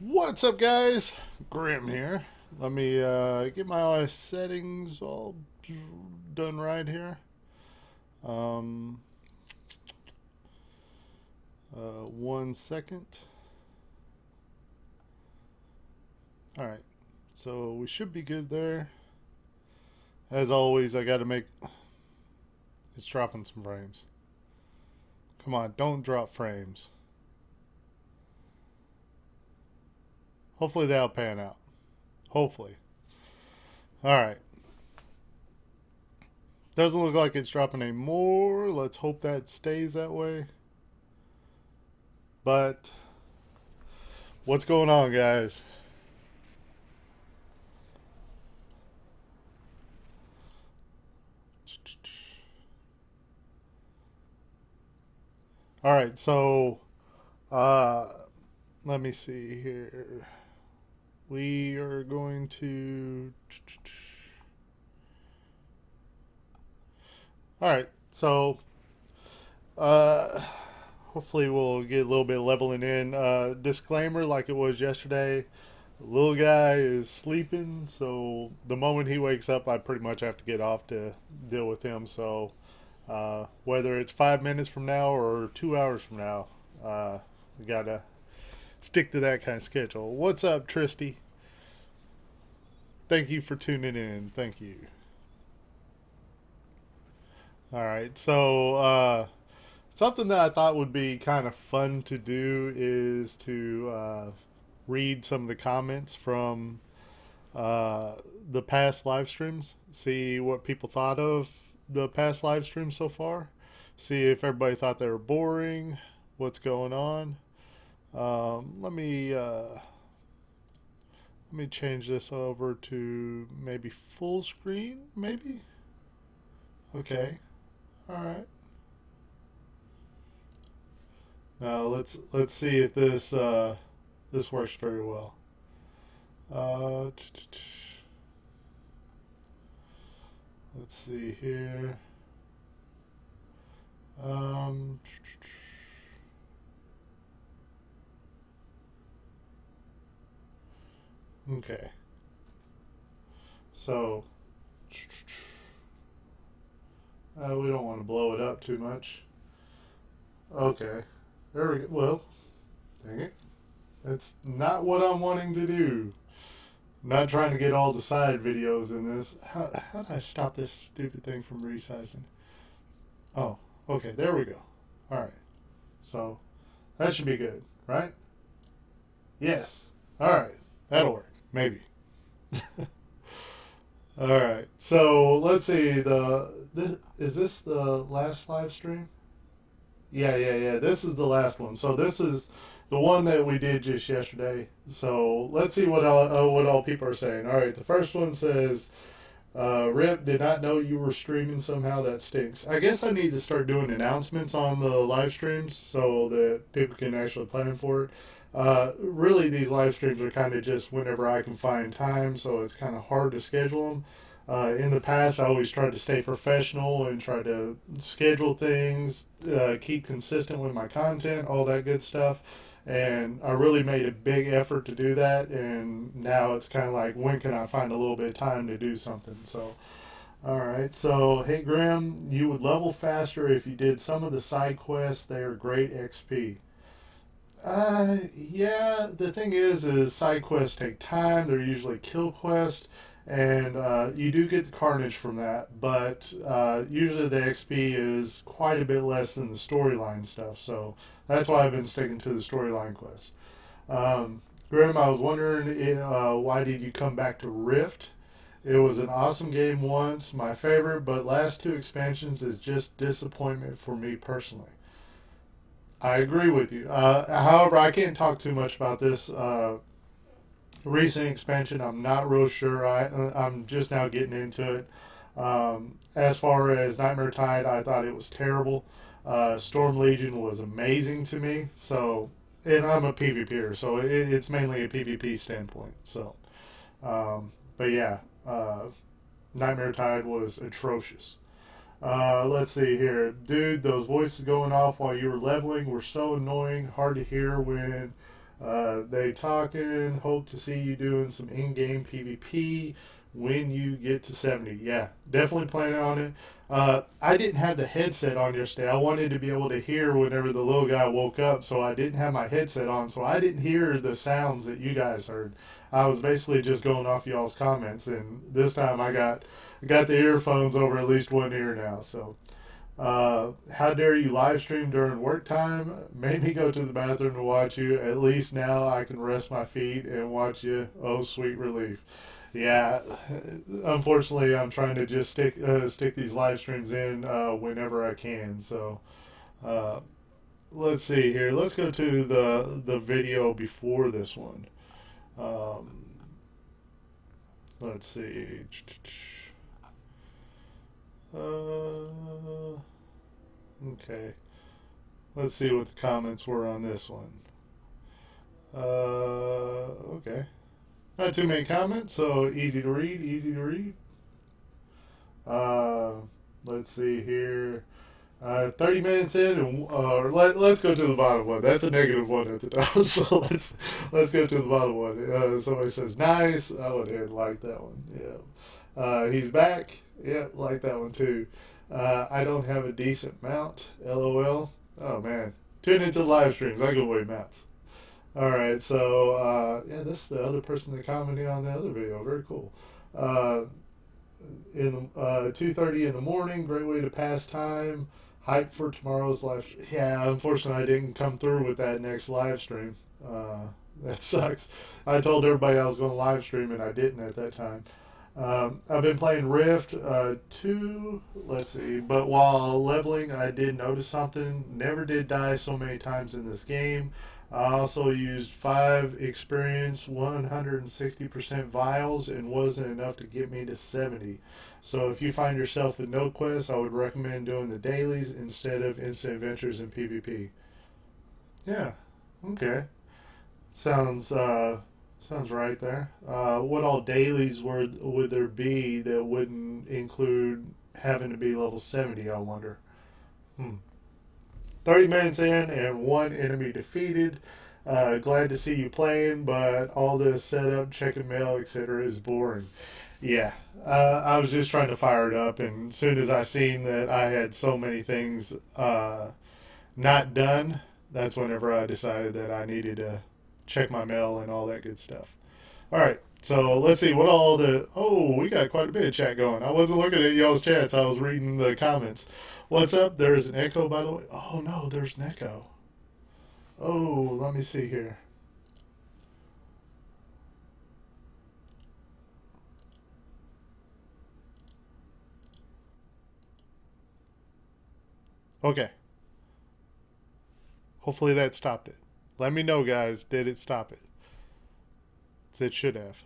What's up, guys? Grim here. Let me get my OS settings all done right here. Um, 1 second. All right, so we should be good there. As always, I got to make. It's dropping some frames. Come on, don't drop frames. Hopefully that'll pan out. Hopefully. All right. Doesn't look like it's dropping anymore. Let's hope that stays that way. But what's going on, guys? All right, so uh, let me see here. We are going to. All right, so uh, hopefully we'll get a little bit leveling in. Disclaimer, like it was yesterday, the little guy is sleeping, so the moment he wakes up, I pretty much have to get off to deal with him. So whether it's 5 minutes from now or 2 hours from now, we gotta stick to that kind of schedule. What's up, Tristy? Thank you for tuning in. Thank you. All right, so something that I thought would be kind of fun to do is to read some of the comments from uh, the past live streams, see what people thought of the past live streams so far, see if everybody thought they were boring, what's going on. Let me change this over to maybe full screen, maybe. Okay, all right. Now let's see if this works very well. Uh, let's see here. Um, okay. So we don't want to blow it up too much. Okay. There we go. Well, dang it. That's not what I'm wanting to do. I'm not trying to get all the side videos in this. How did I stop this stupid thing from resizing? Oh, okay. There we go. All right. So that should be good, right? Yes. All right. That'll work. Maybe. All right. So let's see. Is this the last live stream? Yeah. This is the last one. So this is the one that we did just yesterday. So let's see what all people are saying. All right. The first one says, "Rip, did not know you were streaming. Somehow that stinks." I guess I need to start doing announcements on the live streams so that people can actually plan for it. Really, these live streams are kind of just whenever I can find time, so it's kind of hard to schedule them. In the past, I always tried to stay professional and try to schedule things, keep consistent with my content, all that good stuff. And I really made a big effort to do that. And now it's kind of like, when can I find a little bit of time to do something? So, all right. So, hey, Graham, you would level faster if you did some of the side quests. They are great XP. Yeah. The thing is side quests take time. They're usually kill quests, and you do get the carnage from that. But usually the XP is quite a bit less than the storyline stuff. So that's why I've been sticking to the storyline quests. Grim, I was wondering why did you come back to Rift? It was an awesome game once, my favorite, but last two expansions is just disappointment for me personally. I agree with you. However, I can't talk too much about this recent expansion. I'm not real sure. I'm just now getting into it. As far as Nightmare Tide, I thought it was terrible. Storm Legion was amazing to me. So, and I'm a PvPer, so it's mainly a PvP standpoint. So, but yeah, Nightmare Tide was atrocious. Let's see here. Dude, those voices going off while you were leveling were so annoying. Hard to hear when They talking. Hope to see you doing some in-game PvP when you get to 70. Yeah, definitely planning on it. I didn't have the headset on yesterday. I wanted to be able to hear whenever the little guy woke up, so I didn't have my headset on, so I didn't hear the sounds that you guys heard. I was basically just going off y'all's comments, and this time I got the earphones over at least one ear now. So, how dare you live stream during work time? Made me go to the bathroom to watch you. At least now I can rest my feet and watch you. Oh, sweet relief. Yeah, unfortunately, I'm trying to just stick these live streams in whenever I can. So, uh, let's see here. Let's go to the video before this one. Um, let's see. Okay. Let's see what the comments were on this one. Okay. Not too many comments, so easy to read, easy to read. Uh, let's see here. 30 minutes in, and let's go to the bottom one. That's a negative one at the top, so let's go to the bottom one. Somebody says nice. I would have liked that one. Yeah. He's back. Yeah, like that one too. I don't have a decent mount. LOL. Oh man, tune into the live streams. I go away mounts. All right, so yeah, this is the other person that commented on the other video. Very cool. Uh, in 2:30 in the morning, great way to pass time. Hype for tomorrow's live stream. Yeah, unfortunately, I didn't come through with that next live stream. That sucks. I told everybody I was going to live stream, and I didn't at that time. I've been playing Rift 2, let's see, but while leveling, I did notice something. Never did die so many times in this game. I also used 5 experience, 160% vials, and wasn't enough to get me to 70. So if you find yourself with no quests, I would recommend doing the dailies instead of instant adventures in PvP. Yeah, okay. Sounds sounds right there. What all dailies would there be that wouldn't include having to be level 70? I wonder. Hmm. 30 minutes in and one enemy defeated. Glad to see you playing, but all this setup, checking mail, etc. is boring. Yeah, I was just trying to fire it up, and as soon as I seen that I had so many things not done, that's whenever I decided that I needed to check my mail and all that good stuff. All right, so let's see what all the. Oh, we got quite a bit of chat going. I wasn't looking at y'all's chats. I was reading the comments. What's up? There's an echo, by the way. Oh no, there's an echo. Oh, let me see here. Okay, hopefully that stopped it. Let me know, guys. Did it stop it? It should have.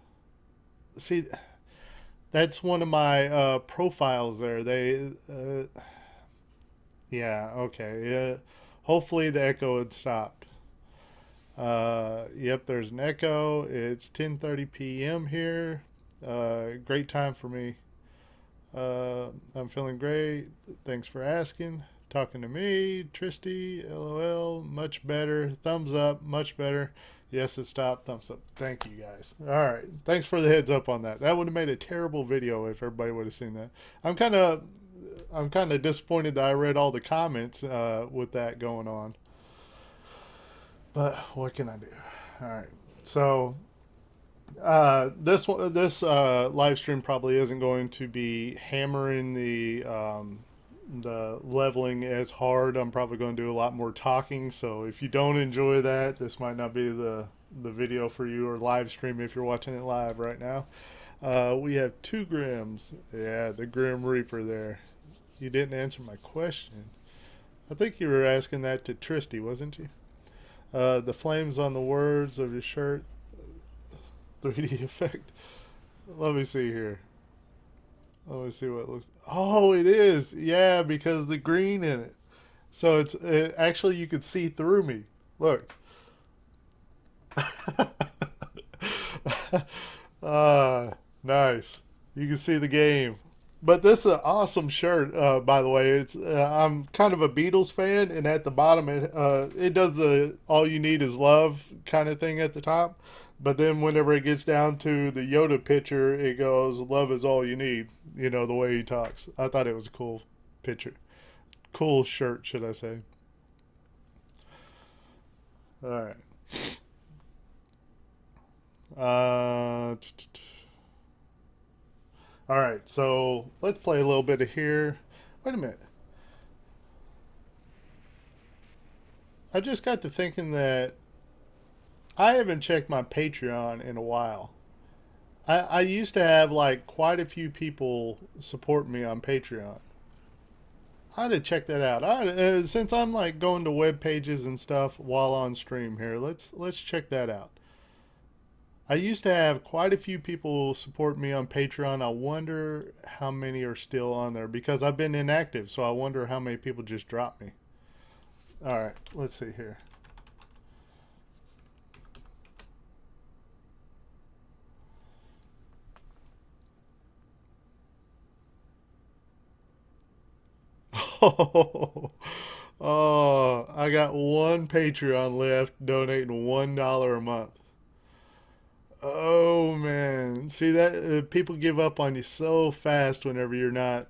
See, that's one of my profiles there. Yeah, okay. Yeah, hopefully the echo had stopped. Yep, there's an echo. It's 10:30 p.m. here. Great time for me. I'm feeling great. Thanks for asking. Talking to me, Tristy, LOL, much better. Thumbs up, much better. Yes, it stopped. Thumbs up. Thank you guys. All right. Thanks for the heads up on that. That would have made a terrible video if everybody would have seen that. I'm kind of I'm kind of disappointed that I read all the comments with that going on. But what can I do? All right. So this live stream probably isn't going to be hammering the leveling as hard. I'm probably going to do a lot more talking. So if you don't enjoy that, this might not be the video for you, or live stream if you're watching it live right now. We have 2 Grims. Yeah, the Grim Reaper there. You didn't answer my question. I think you were asking that to Tristy, wasn't you? The flames on the words of your shirt. 3D effect. Let me see here. Let me see what it looks. Oh, it is. Yeah, because the green in it. So actually you could see through me. Look. Ah, nice. You can see the game. But this is an awesome shirt, by the way. It's I'm kind of a Beatles fan, and at the bottom it does the "All You Need Is Love" kind of thing at the top. But then whenever it gets down to the Yoda picture, it goes "Love is all you need." You know the way he talks. I thought it was a cool picture, cool shirt, should I say? All right. All right. So let's play a little bit of here. Wait a minute. I just got to thinking that I haven't checked my Patreon in a while. I used to have like quite a few people support me on Patreon. I had to check that out. Since I'm like going to web pages and stuff while on stream here, let's check that out. I used to have quite a few people support me on Patreon. I wonder how many are still on there because I've been inactive. So I wonder how many people just dropped me. All right, let's see here. Oh, oh, I got one Patreon left donating $1 a month. Oh man, see that people give up on you so fast whenever you're not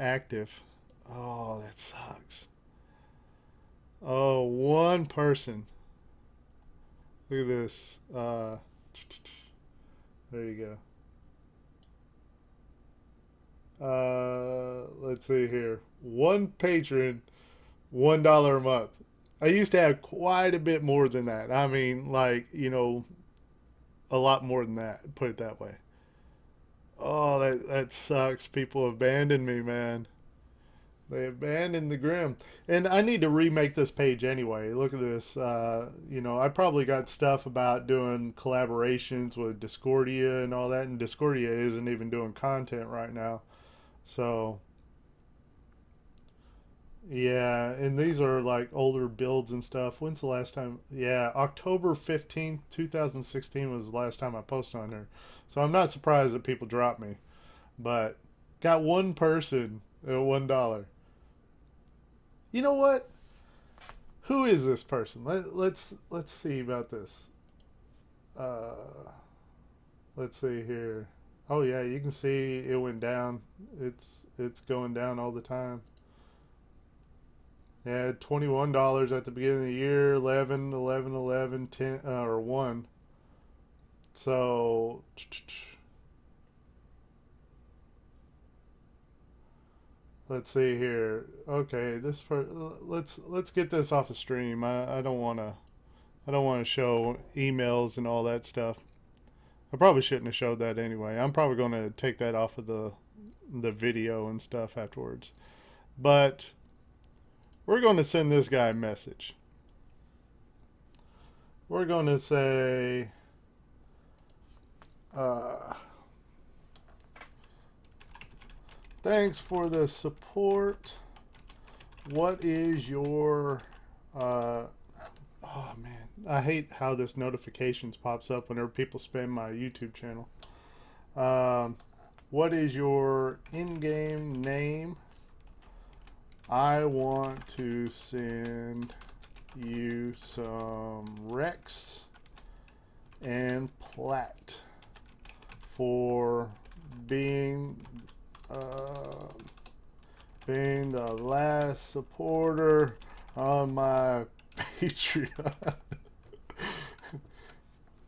active. Oh, that sucks. Oh, one person. Look at this. There you go. Let's see here. One patron, $1 a month. I used to have quite a bit more than that. I mean, like a lot more than that. Put it that way. Oh, that sucks. People abandoned me, man. They abandoned the Grim. And I need to remake this page anyway. Look at this. I probably got stuff about doing collaborations with Discordia and all that, and Discordia isn't even doing content right now. So, yeah, and these are like older builds and stuff. When's the last time? Yeah, October 15th, 2016 was the last time I posted on there. So I'm not surprised that people drop me. But got one person at $1. You know what? Who is this person? Let's see about this. Uh, let's see here. Oh yeah, you can see it went down. It's going down all the time. Yeah, $21 at the beginning of the year, 11, 11, 11, 10, or 1. So let's see here. Okay, let's get this off the stream. I don't want to show emails and all that stuff. I probably shouldn't have showed that anyway. I'm probably going to take that off of the video and stuff afterwards. But we're going to send this guy a message. We're going to say, uh, thanks for the support. What is your, oh man, I hate how this notifications pops up whenever people spam my YouTube channel. What is your in-game name? I want to send you some Rex and Plat for being uh, being the last supporter on my Patreon.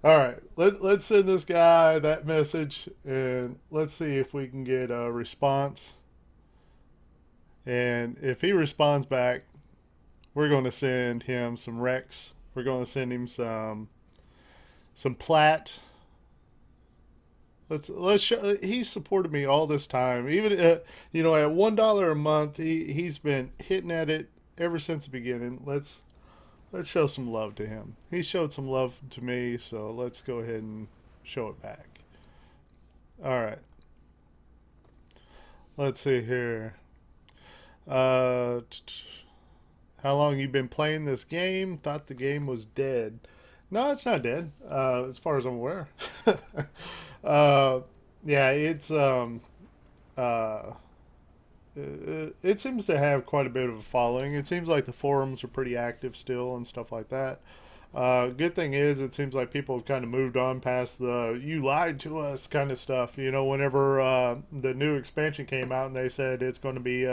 All right, let's send this guy that message and let's see if we can get a response. And if he responds back, we're going to send him some Rex. We're going to send him some Plat. Let's show, he's supported me all this time. Even at $1 a month, he's been hitting at it ever since the beginning. Let's show some love to him. He showed some love to me, so let's go ahead and show it back. All right. Let's see here. Uh, how long you been playing this game? Thought the game was dead. No, it's not dead. As far as I'm aware. uh, yeah, it's uh, it seems to have quite a bit of a following. It seems like the forums are pretty active still and stuff like that. Good thing is, it seems like people have kind of moved on past the "you lied to us" kind of stuff. You know, whenever the new expansion came out and they said it's going to be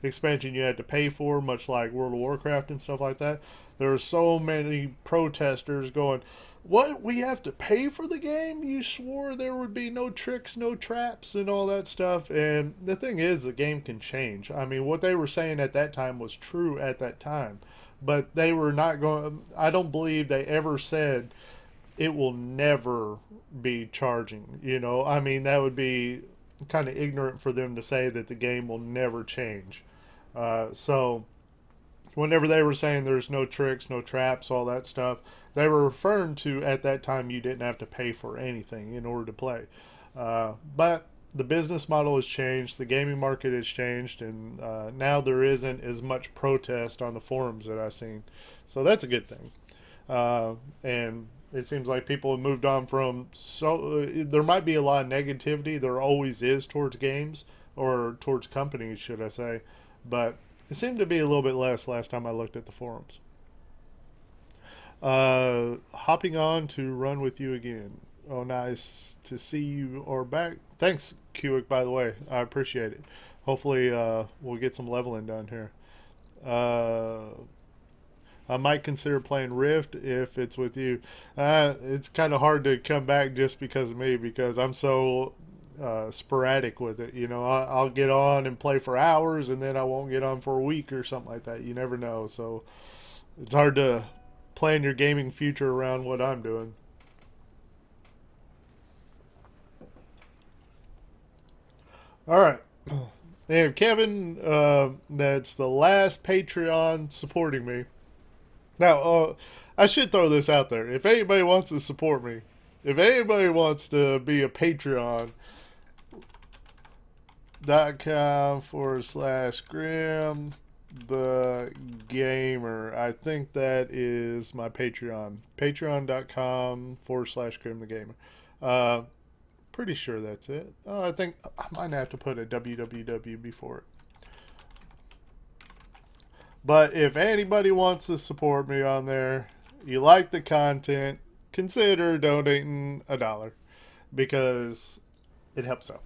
expansion you had to pay for, much like World of Warcraft and stuff like that, there were so many protesters going, "What? We have to pay for the game? You swore there would be no tricks, no traps, and all that stuff." And the thing is, the game can change. I mean, what they were saying at that time was true at that time, but they were not going. I don't believe they ever said it will never be charging. You know, I mean, that would be kind of ignorant for them to say that the game will never change. So whenever they were saying there's no tricks, no traps, all that stuff, they were referring to at that time you didn't have to pay for anything in order to play. But the business model has changed, the gaming market has changed, and now there isn't as much protest on the forums that I've seen. So that's a good thing. And it seems like people have moved on from there might be a lot of negativity. There always is towards games or towards companies, should I say, but it seemed to be a little bit less last time I looked at the forums. Hopping on to run with you again. Oh, nice to see you are back. Thanks, Kuick, by the way. I appreciate it. Hopefully, we'll get some leveling done here. Uh, I might consider playing Rift if it's with you. It's kind of hard to come back just because of me, because I'm so sporadic with it. You know, I'll get on and play for hours, and then I won't get on for a week or something like that. You never know. So it's hard to plan your gaming future around what I'm doing. All right. And Kevin, that's the last Patreon supporting me. Now, I should throw this out there. If anybody wants to support me, if anybody wants to be a Patreon.com/Grim the Gamer. I think that is my Patreon. Patreon.com/Grim the Gamer. Uh, Pretty sure that's it. Oh, I think I might have to put a www before it. But if anybody wants to support me on there, you like the content, consider donating $1 because it helps out.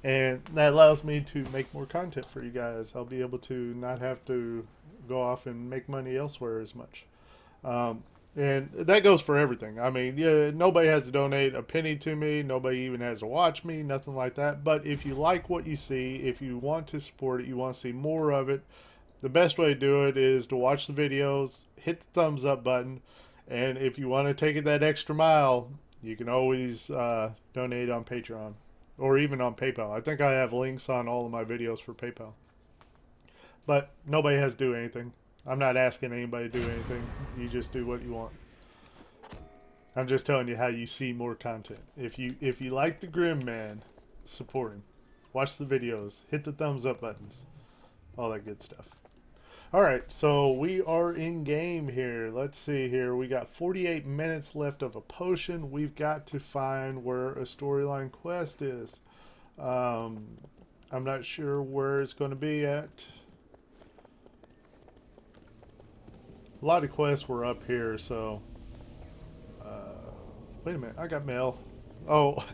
And that allows me to make more content for you guys. I'll be able to not have to go off and make money elsewhere as much. Um, and that goes for everything. I mean, yeah, nobody has to donate a penny to me. Nobody even has to watch me, nothing like that. But if you like what you see, if you want to support it, you want to see more of it, the best way to do it is to watch the videos, hit the thumbs up button, and if you want to take it that extra mile, you can always donate on Patreon or even on PayPal. I think I have links on all of my videos for PayPal. But nobody has to do anything. I'm not asking anybody to do anything. You just do what you want. I'm just telling you how you see more content. If you like the Grim Man, support him. Watch the videos. Hit the thumbs up buttons. All that good stuff. Alright, so we are in game here. Let's see here. We got 48 minutes left of a potion. We've got to find where a storyline quest is. I'm not sure where it's going to be at. A lot of quests were up here, so... wait a minute, I got mail. Oh,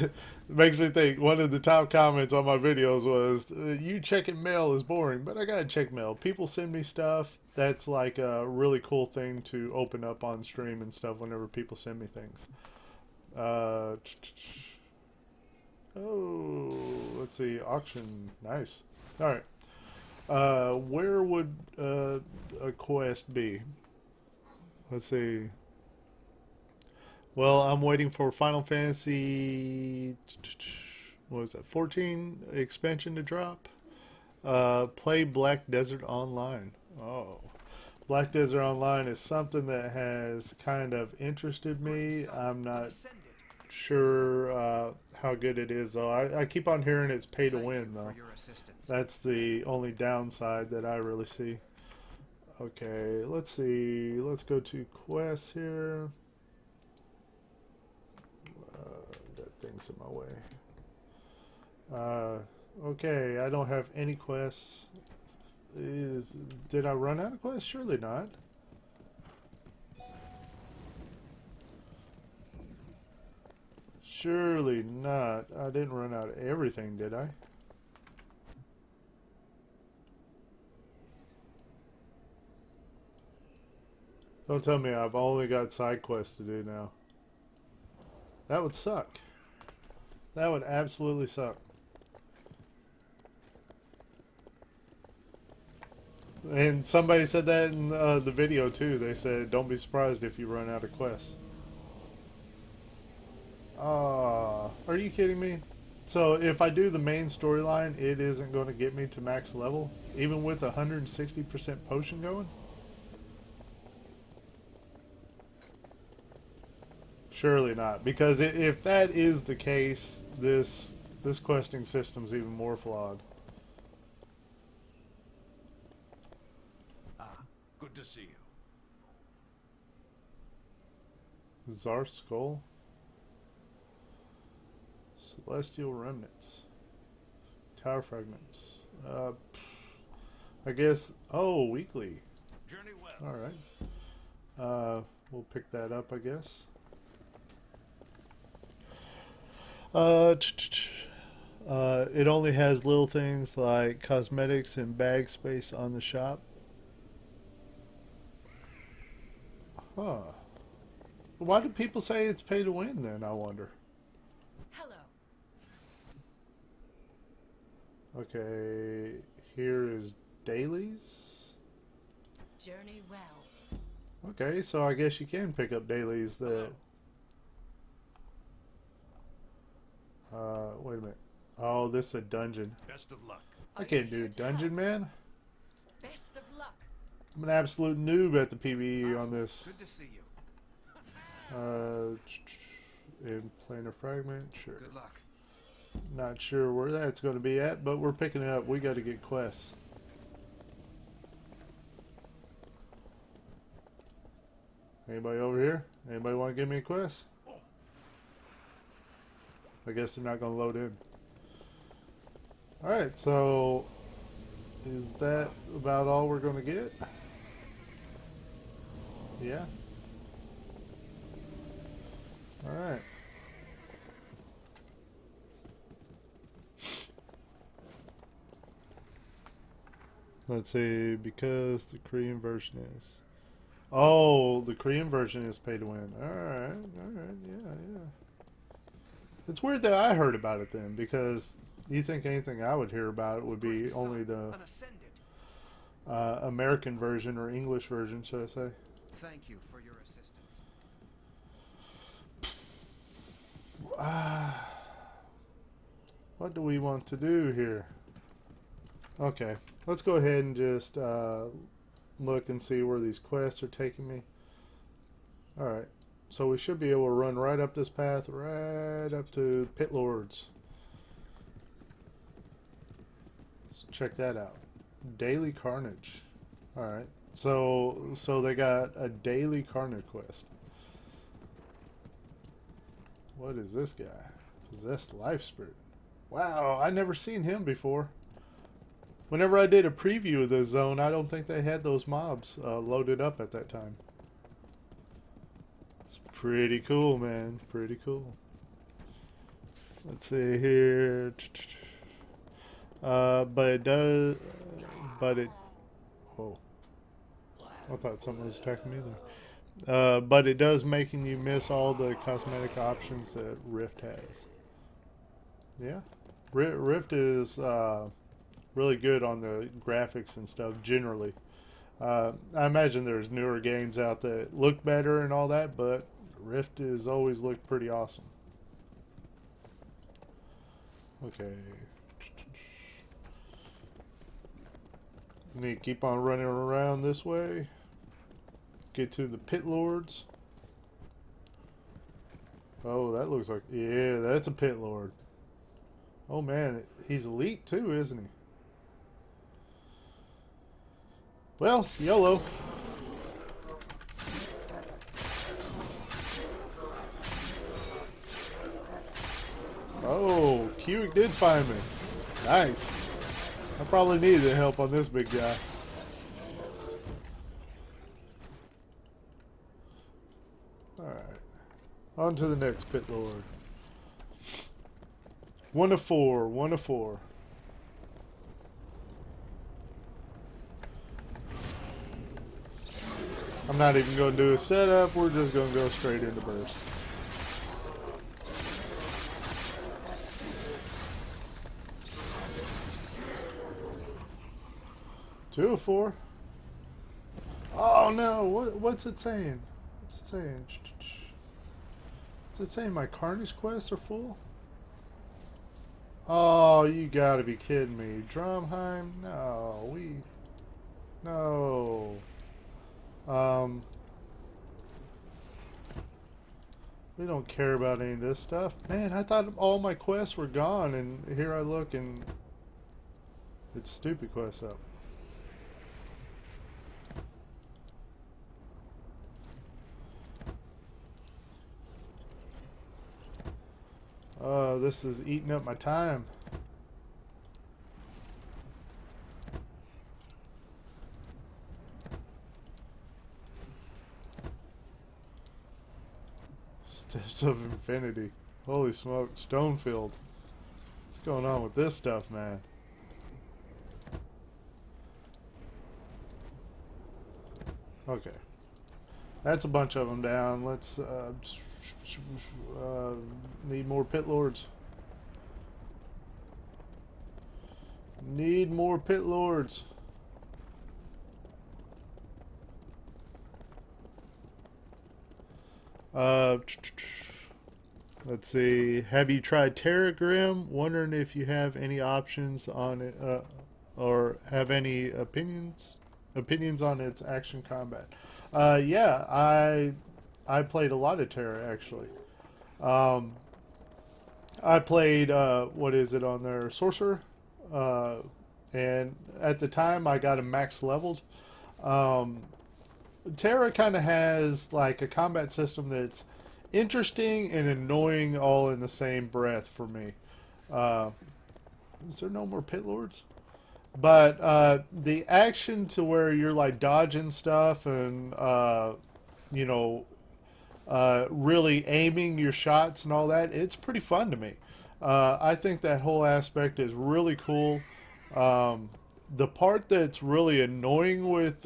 it makes me think one of the top comments on my videos was, you checking mail is boring, but I gotta check mail. People send me stuff. That's like a really cool thing to open up on stream and stuff whenever people send me things. Oh, let's see, auction, nice. Alright, where would a quest be? Let's see. Well, I'm waiting for Final Fantasy, what was that, 14 expansion to drop. Play Black Desert Online. Oh, Black Desert Online is something that has kind of interested me. I'm not sure how good it is, though. I keep on hearing it's pay to win, though. That's the only downside that I really see. Okay, let's see. Let's go to quests here. That thing's in my way. Okay, I don't have any quests. Did I run out of quests? Surely not. Surely not. I didn't run out of everything, did I? Don't tell me I've only got side quests to do now. That would suck. That would absolutely suck. And somebody said that in the video too. They said, don't be surprised if you run out of quests. Are you kidding me? So if I do the main storyline, it isn't going to get me to max level? Even with 160% potion going? Surely not. Because if that is the case, this questing system's even more flawed. Good to see you. Czar Skull? Celestial Remnants. Tower Fragments. I guess... Oh, weekly. Journey well. Alright. We'll pick that up, I guess. It only has little things like cosmetics and bag space on the shop. Huh. Why do people say it's pay to win then, I wonder? Hello. Okay, here is dailies. Journey well. Okay, so I guess you can pick up dailies that... wait a minute. Oh, this is a dungeon. Best of luck. I can't do a dungeon, man. Best of luck. I'm an absolute noob at the PvE on this. Good to see you. In planar fragment, sure. Good luck. Not sure where that's going to be at, but we're picking it up. We got to get quests. Anybody over here? Anybody want to give me a quest? I guess they're not going to load in. Alright, so is that about all we're going to get? Yeah. Alright. Let's see, because the Korean version is... Oh, the Korean version is pay to win. Alright, yeah. It's weird that I heard about it then, because you think anything I would hear about it would be only the American version or English version, should I say. Thank you for your assistance. What do we want to do here? Okay, let's go ahead and just look and see where these quests are taking me. Alright, so we should be able to run right up this path, right up to Pit Lords. Let's check that out. Daily Carnage. Alright, so they got a daily Carnage quest. What is this guy? Possessed Life Spirit. Wow, I never seen him before. Whenever I did a preview of this zone, I don't think they had those mobs loaded up at that time. It's pretty cool, man. Pretty cool. Let's see here. But it does... Oh. I thought someone was attacking me there. But it does making you miss all the cosmetic options that Rift has. Yeah. Rift is really good on the graphics and stuff generally. I imagine there's newer games out that look better and all that, but Rift has always looked pretty awesome. Okay. Need to keep on running around this way. Get to the Pit Lords. Oh, that looks like... Yeah, that's a Pit Lord. Oh man, he's elite too, isn't he? Well, YOLO. Oh, Cuick did find me. Nice. I probably needed the help on this big guy. Alright. On to the next pit lord. 1 of 4. 1 of 4. I'm not even going to do a setup. We're just going to go straight into burst. Two of 4. Oh no! What's it saying? What's it saying? Is it saying my Carnage quests are full? Oh, you gotta be kidding me. Drumheim? No, no. We don't care about any of this stuff. Man, I thought all my quests were gone, and here I look and it's stupid quests up. This is eating up my time. Steps of Infinity. Holy smoke. Stonefield. What's going on with this stuff, man? Okay. That's a bunch of them down. Let's need more pit lords. Need more pit lords. Let's see. Have you tried Terragrim? Wondering if you have any options on it, or have any opinions on its action combat. Yeah, I played a lot of Terra actually. I played what is it on there, Sorcerer, and at the time I got him max leveled. Terra kind of has like a combat system that's interesting and annoying all in the same breath for me. Is there no more pit lords? But the action to where you're like dodging stuff and you know, really aiming your shots and all that, it's pretty fun to me. I think that whole aspect is really cool. The part that's really annoying with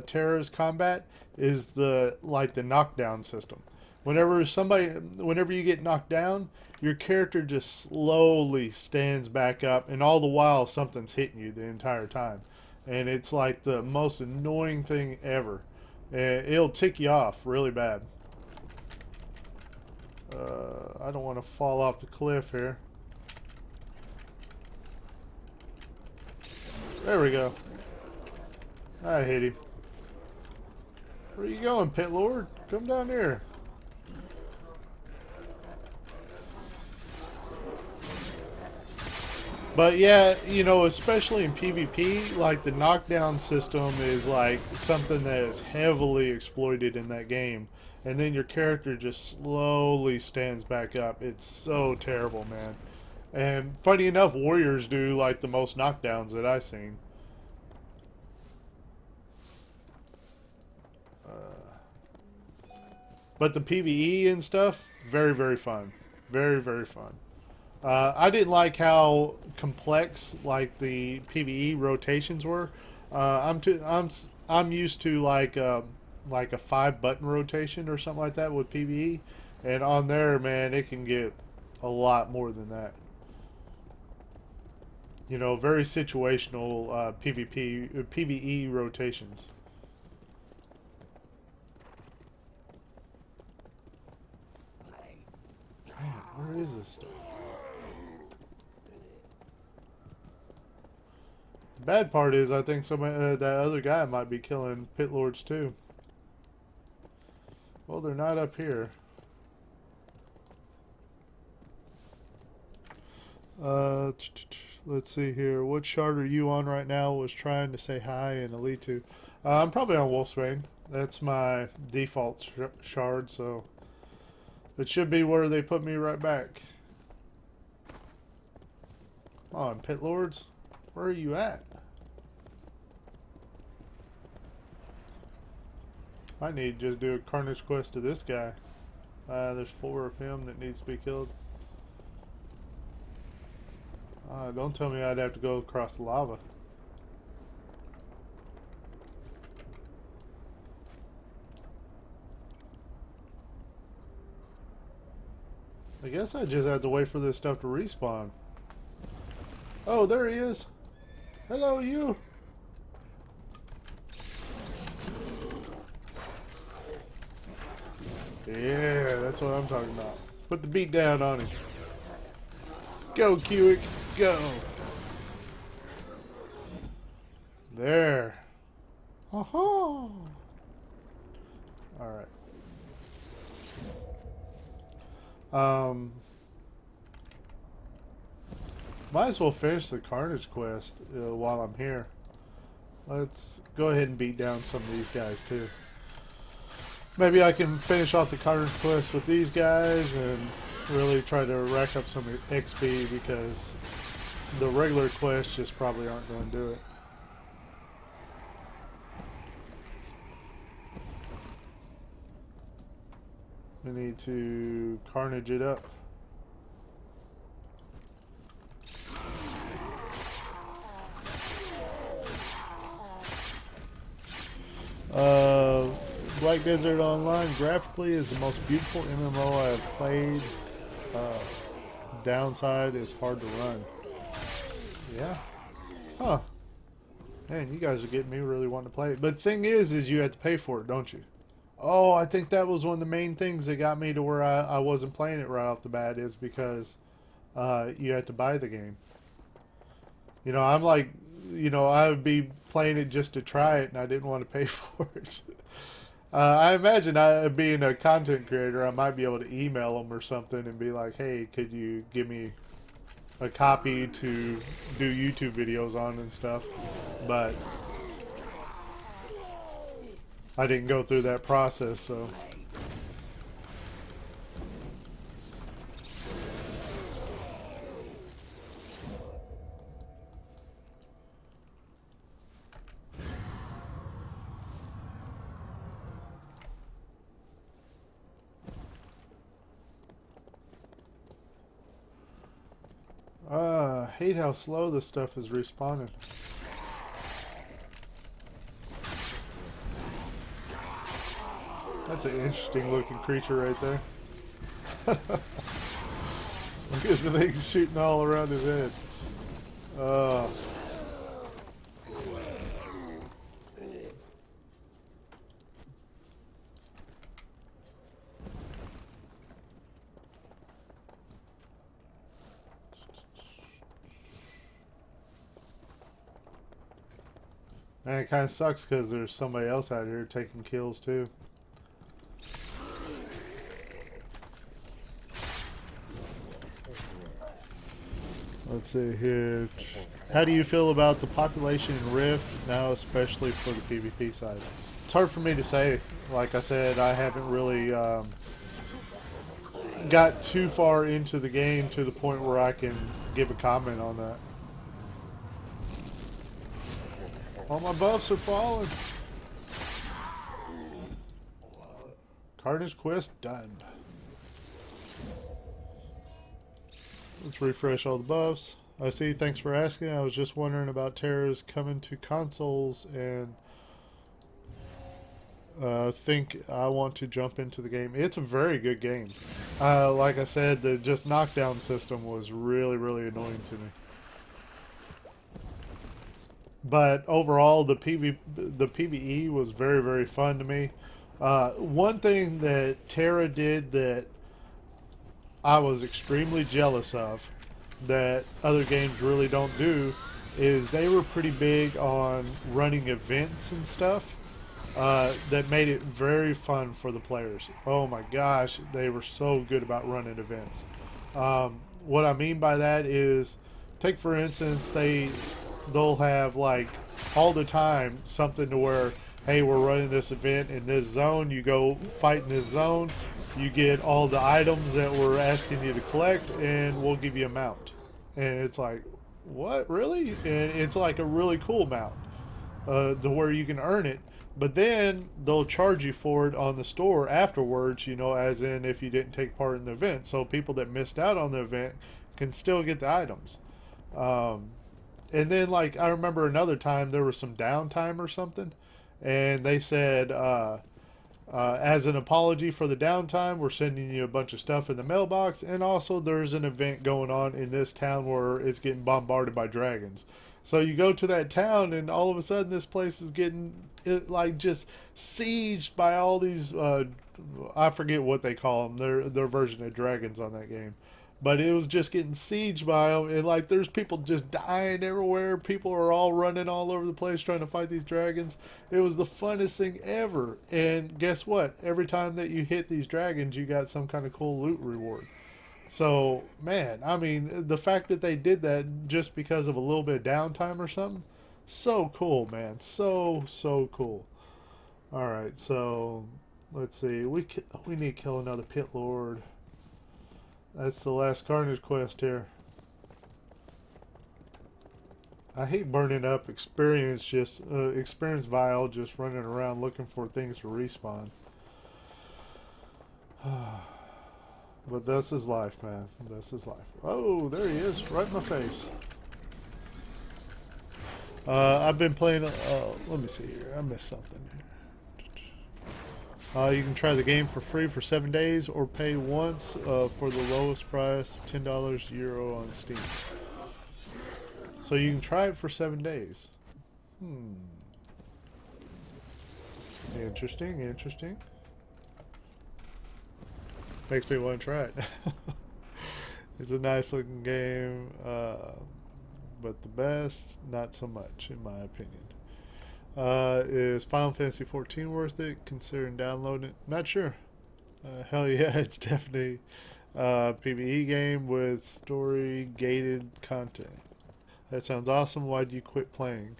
Terra's combat is the knockdown system. Whenever you get knocked down, your character just slowly stands back up, and all the while something's hitting you the entire time, and it's like the most annoying thing ever. It'll tick you off really bad. I don't want to fall off the cliff here. There we go. I hit him. Where are you going, Pit Lord? Come down here. But yeah, you know, especially in PvP, like the knockdown system is like something that is heavily exploited in that game. And then your character just slowly stands back up. It's so terrible, man. And funny enough, warriors do like the most knockdowns that I've seen. But the PvE and stuff, very, very fun. Very, very fun. I didn't like how complex like the PvE rotations were. I'm used to like a 5-button rotation or something like that with PvE, and on there, man, it can get a lot more than that. You know, very situational PvE rotations. Man, where is this stuff? The bad part is I think that other guy might be killing pit lords too. Well, they're not up here. Let's see here. What shard are you on right now? Was trying to say hi in Elite 2. I'm probably on Wolfsbane. That's my default shard, so it should be where they put me right back. Come on, Pit Lords. Where are you at? I need to just do a Carnage quest to this guy. There's 4 of him that needs to be killed. Don't tell me I'd have to go across the lava. I guess I just have to wait for this stuff to respawn. Oh, there he is. Hello, you. Yeah, that's what I'm talking about. Put the beat down on him. Go, Kiwick, go. There. Oh-ho. Alright. Might as well finish the Carnage quest while I'm here. Let's go ahead and beat down some of these guys too. Maybe I can finish off the Carnage quest with these guys and really try to rack up some XP, because the regular quests just probably aren't going to do it. We need to Carnage it up. Black Desert Online graphically is the most beautiful MMO I have played. Downside is hard to run. Yeah. Huh. Man, you guys are getting me really wanting to play it. But the thing is you have to pay for it, don't you? Oh, I think that was one of the main things that got me to where I wasn't playing it right off the bat, is because you had to buy the game. You know, I'm like, you know, I would be playing it just to try it, and I didn't want to pay for it. I imagine being a content creator, I might be able to email them or something and be like, hey, could you give me a copy to do YouTube videos on and stuff. But I didn't go through that process, so... hate how slow this stuff is respawning. That's an interesting looking creature right there. Look at the things shooting all around his head. Man, it kind of sucks because there's somebody else out here taking kills too. Let's see here. How do you feel about the population in Rift now, especially for the PvP side? It's hard for me to say. Like I said, I haven't really got too far into the game to the point where I can give a comment on that. All my buffs are falling. Carnage quest done. Let's refresh all the buffs. I see, thanks for asking. I was just wondering about Terra's coming to consoles, and think I want to jump into the game. It's a very good game. Like I said, the just knockdown system was really, really annoying to me. But overall, the PvE was very, very fun to me. One thing that Terra did that I was extremely jealous of, that other games really don't do, is they were pretty big on running events and stuff that made it very fun for the players. Oh my gosh, they were so good about running events. What I mean by that is, take for instance, they'll have like all the time something to where, hey, we're running this event in this zone, you go fight in this zone, you get all the items that we're asking you to collect, and we'll give you a mount. And it's like, what, really? And it's like a really cool mount, to where you can earn it. But then they'll charge you for it on the store afterwards, you know, as in if you didn't take part in the event. So people that missed out on the event can still get the items. Um, and then, like, I remember another time there was some downtime or something, and they said, as an apology for the downtime, we're sending you a bunch of stuff in the mailbox, and also there's an event going on in this town where it's getting bombarded by dragons. So you go to that town, and all of a sudden, this place is getting like just sieged by all these. I forget what they call them. Their version of dragons on that game, but it was just getting sieged by them, and like there's people just dying everywhere. People are all running all over the place trying to fight these dragons. It was the funnest thing ever. And guess what? Every time that you hit these dragons, you got some kind of cool loot reward. So, man, I mean, the fact that they did that just because of a little bit of downtime or something, so cool, man. So cool. All right, so let's see. We need to kill another pit lord. That's the last Carnage quest here. I hate burning up experience vial, just running around looking for things to respawn. But this is life, man. This is life. Oh, there he is, right in my face. I've been playing. Let me see here. I missed something here. You can try the game for free for 7 days, or pay once for the lowest price, $10 euro on Steam. So you can try it for 7 days. Interesting, interesting. Makes me want to try it. It's a nice looking game, but the best, not so much, in my opinion. Is Final Fantasy XIV worth it? Considering downloading it? Not sure. Hell yeah, it's definitely a PvE game with story gated content. That sounds awesome. Why'd you quit playing?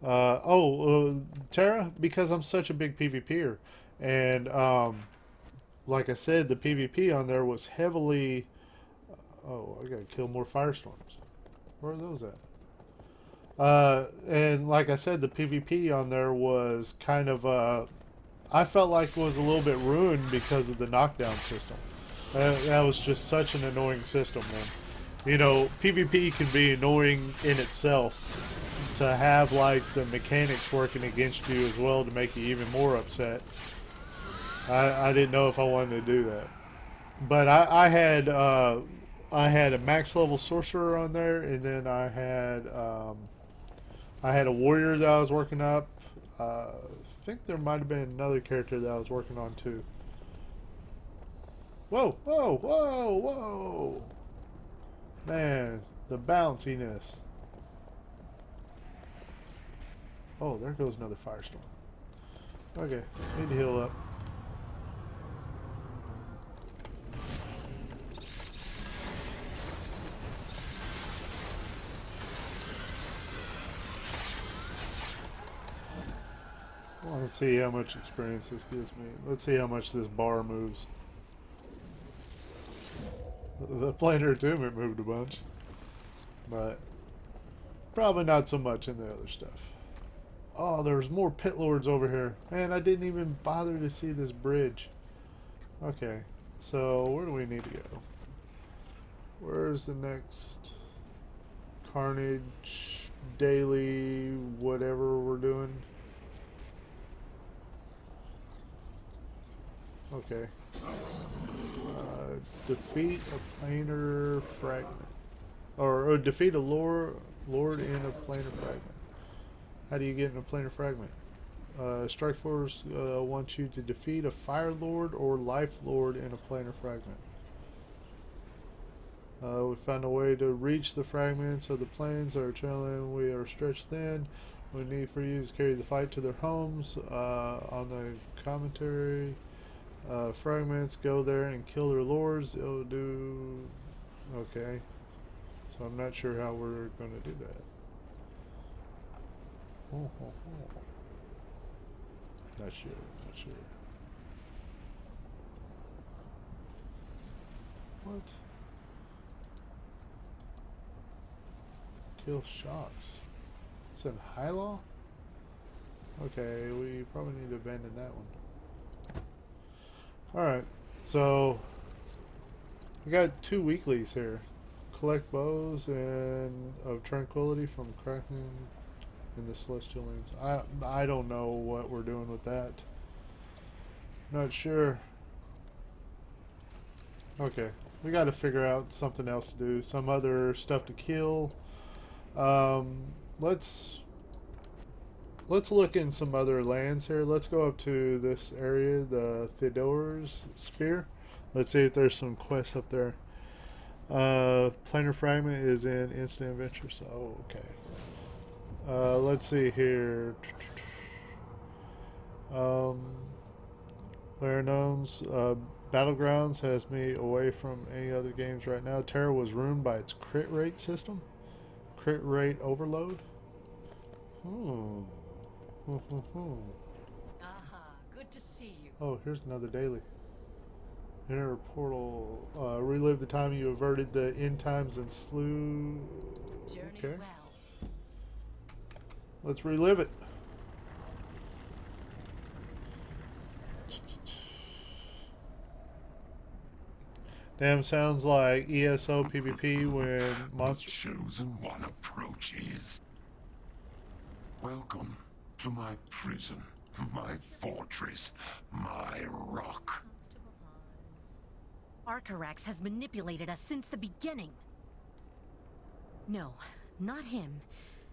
Terra, because I'm such a big PvPer. And, like I said, the PvP on there was heavily... Oh, I gotta kill more firestorms. Where are those at? And like I said, the PvP on there was kind of, I felt like it was a little bit ruined because of the knockdown system. That was just such an annoying system, man. You know, PvP can be annoying in itself. To have, like, the mechanics working against you as well to make you even more upset. I didn't know if I wanted to do that. But I had a max level sorcerer on there, and then I had a warrior that I was working up. I think there might have been another character that I was working on too. Whoa, whoa, whoa, whoa! Man, the bounciness. Oh, there goes another firestorm. Okay, need to heal up. Well, let's see how much experience this gives me. Let's see how much this bar moves. The planar attunement moved a bunch. But probably not so much in the other stuff. Oh, there's more pit lords over here. Man, I didn't even bother to see this bridge. Okay, so where do we need to go? Where's the next Carnage daily whatever we're doing? Okay. Defeat a planar fragment. Or defeat a lord in a planar fragment. How do you get in a planar fragment? Strike Force wants you to defeat a Fire Lord or Life Lord in a planar fragment. We found a way to reach the fragments of the planes that are trailing. We are stretched thin. We need for you to carry the fight to their homes. On the commentary, fragments, go there and kill their lords. It'll do... Okay. So I'm not sure how we're going to do that. Oh. Not sure, not sure. What? kill shocks. It's in high law? Okay, we probably need to abandon that one. Alright, so we got 2 weeklies here. Collect bows and of tranquility from Kraken in the Celestial Lands. I don't know what we're doing with that. Not sure. Okay, we got to figure out something else to do. Some other stuff to kill. Let's look in some other lands here. Let's go up to this area, the Theodor's Spear. Let's see if there's some quests up there. Planar Fragment is in Instant Adventure, so okay. Let's see here. Lair Gnomes. Battlegrounds has me away from any other games right now. Terra was ruined by its crit rate system. Crit rate overload. Aha, good to see you. Oh, here's another daily. Enter a portal. Relive the time you averted the end times and slew. Journey Okay. well. Let's relive it. Damn, sounds like ESO PvP when monster. Chosen one approaches. Welcome to my prison, my fortress, my rock. Arcarax has manipulated us since the beginning. No, not him.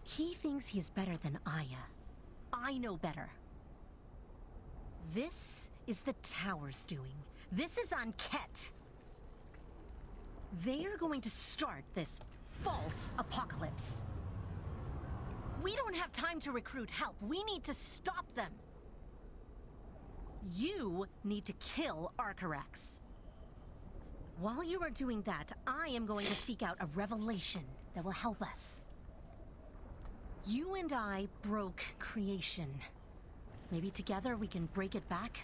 He thinks he's better than Aya. I know better. This is the Tower's doing. This is on Ket. They are going to start this false apocalypse. We don't have time to recruit help. We need to stop them. You need to kill Arcarax. While you are doing that, I am going to seek out a revelation that will help us. You and I broke creation. Maybe together we can break it back?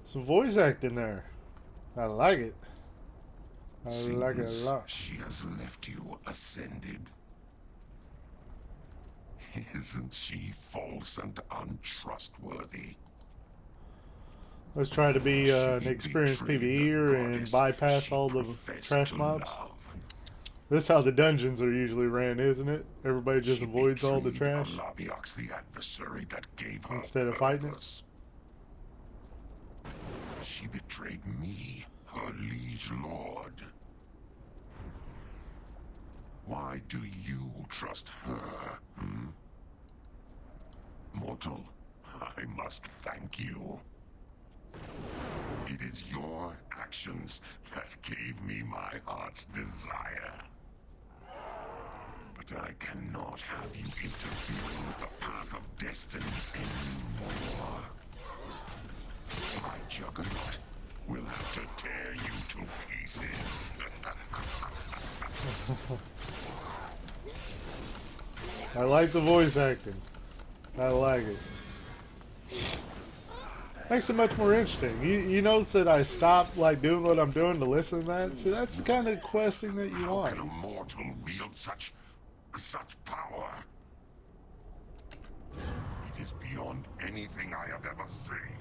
Some voice acting there. I like it. I like it a Seems lot. she has left you ascended. Isn't she false and untrustworthy? Let's try to be an She experienced betrayed the PvEer and goddess bypass she all the professed trash to mobs. love. This is how the dungeons are usually ran, isn't it? Everybody just She avoids all the betrayed trash. Alabiax, the adversary that gave her Instead of fighting it? purpose. She betrayed me, her liege lord. Why do you trust her, hmm? Mortal, I must thank you. It is your actions that gave me my heart's desire. But I cannot have you interfere with the path of destiny anymore. My juggernaut will have to tear you to pieces. I like the voice acting. I like it. Makes it much more interesting. You notice that I stopped like doing what I'm doing to listen to that? See, that's the kind of questing that you How want. can a mortal wield such power? It is beyond anything I have ever seen.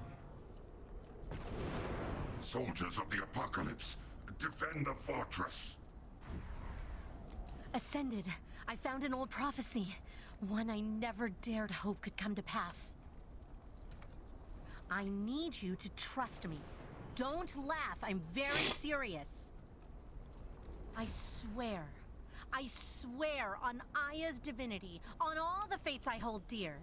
Soldiers of the Apocalypse, defend the fortress. Ascended, I found an old prophecy. One I never dared hope could come to pass. I need you to trust me. Don't laugh, I'm very serious. I swear on Aya's divinity, on all the fates I hold dear,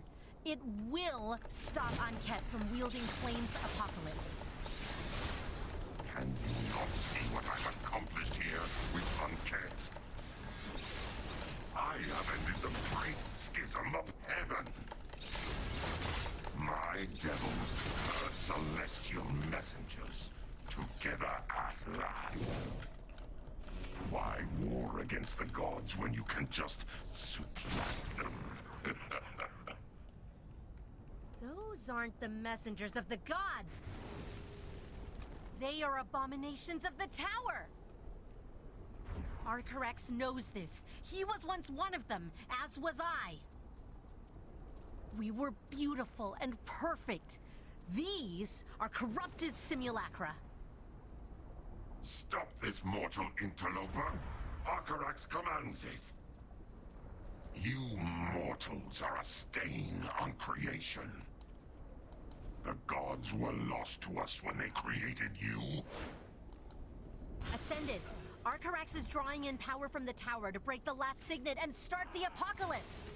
it will stop Anket from wielding Flame's apocalypse. Can you not see what I've accomplished here with Unket? I have ended the great schism of heaven. My devils, her celestial messengers, together at last. Why war against the gods when you can just supplant them? Those aren't the messengers of the gods. They are abominations of the tower. Arcarex knows this. He was once one of them, as was I. We were beautiful and perfect. These are corrupted simulacra. Stop this mortal interloper. Arcarax commands it. You mortals are a stain on creation. The gods were lost to us when they created you. Ascended. Arcarax is drawing in power from the tower to break the last signet and start the apocalypse.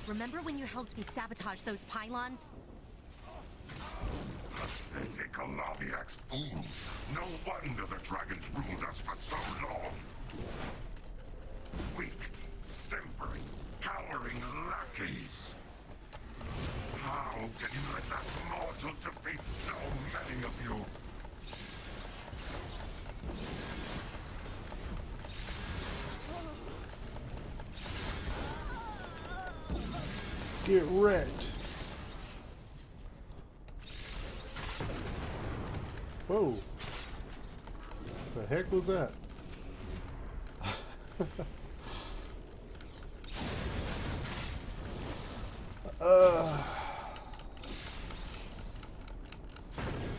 Remember when you helped me sabotage those pylons? Pathetic Alaviax fools. No wonder the dragons ruled us for so long. Weak, simpering, cowering lackeys. How can you let that mortal defeat so many of you? Get wrecked. Whoa. The heck was that?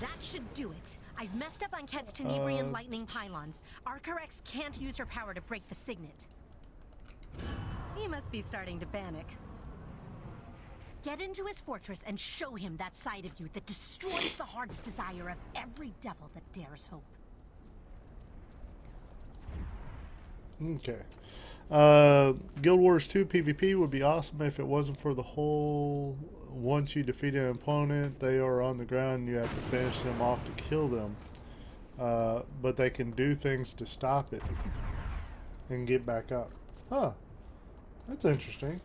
That should do it. I've messed up on Ket's Tenebrian lightning pylons. Arcarex can't use her power to break the signet. He must be starting to panic. Get into his fortress and show him that side of you that destroys the heart's desire of every devil that dares hope. Okay. Guild Wars 2 PvP would be awesome if it wasn't for the whole once you defeat an opponent, they are on the ground and you have to finish them off to kill them. But they can do things to stop it and get back up. Huh. That's interesting.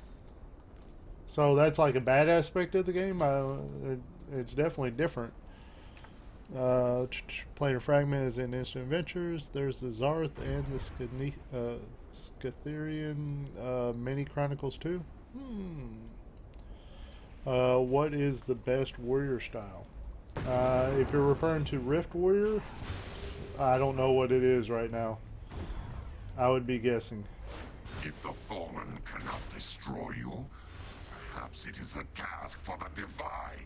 So that's like a bad aspect of the game. It's definitely different. Planar Fragment is in Instant Adventures. There's the Zarth and the Scatherian Mini Chronicles 2. What is the best warrior style? If you're referring to Rift Warrior, I don't know what it is right now. I would be guessing. If the Fallen cannot destroy you, perhaps it is a task for the Divine.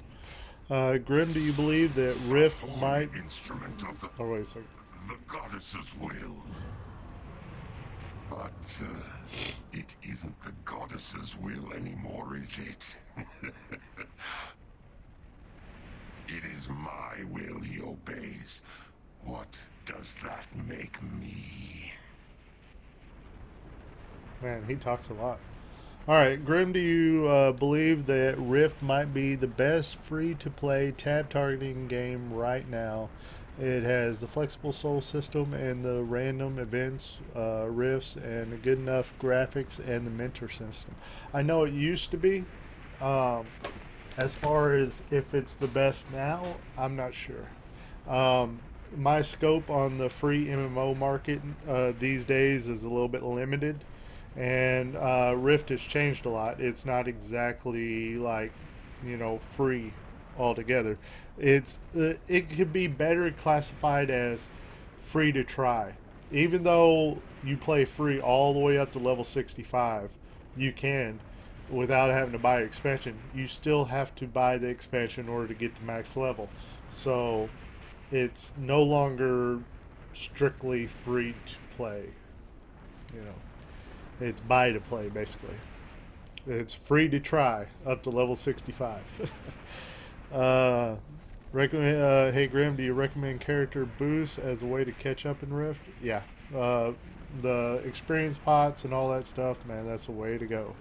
Grim, do you believe that Rift Holy might... instrument of the, Oh, wait a second. the goddess's will. But it isn't the goddess's will anymore, is it? It is my will he obeys. What does that make me? Man, he talks a lot. Alright, Grim, do you believe that Rift might be the best free-to-play tab targeting game right now? It has the flexible soul system and the random events, rifts, and the good enough graphics and the mentor system. I know it used to be. As far as if it's the best now, I'm not sure. My scope on the free MMO market these days is a little bit limited. And Rift has changed a lot. It's not exactly like, you know, free altogether. It could be better classified as free to try. Even though you play free all the way up to level 65, you can, without having to buy an expansion. You still have to buy the expansion in order to get to max level. So it's no longer strictly free to play, you know. It's buy to play, basically. It's free to try up to level 65. Hey Grim, do you recommend character boosts as a way to catch up in Rift? Yeah. The experience pots and all that stuff, man, that's the way to go.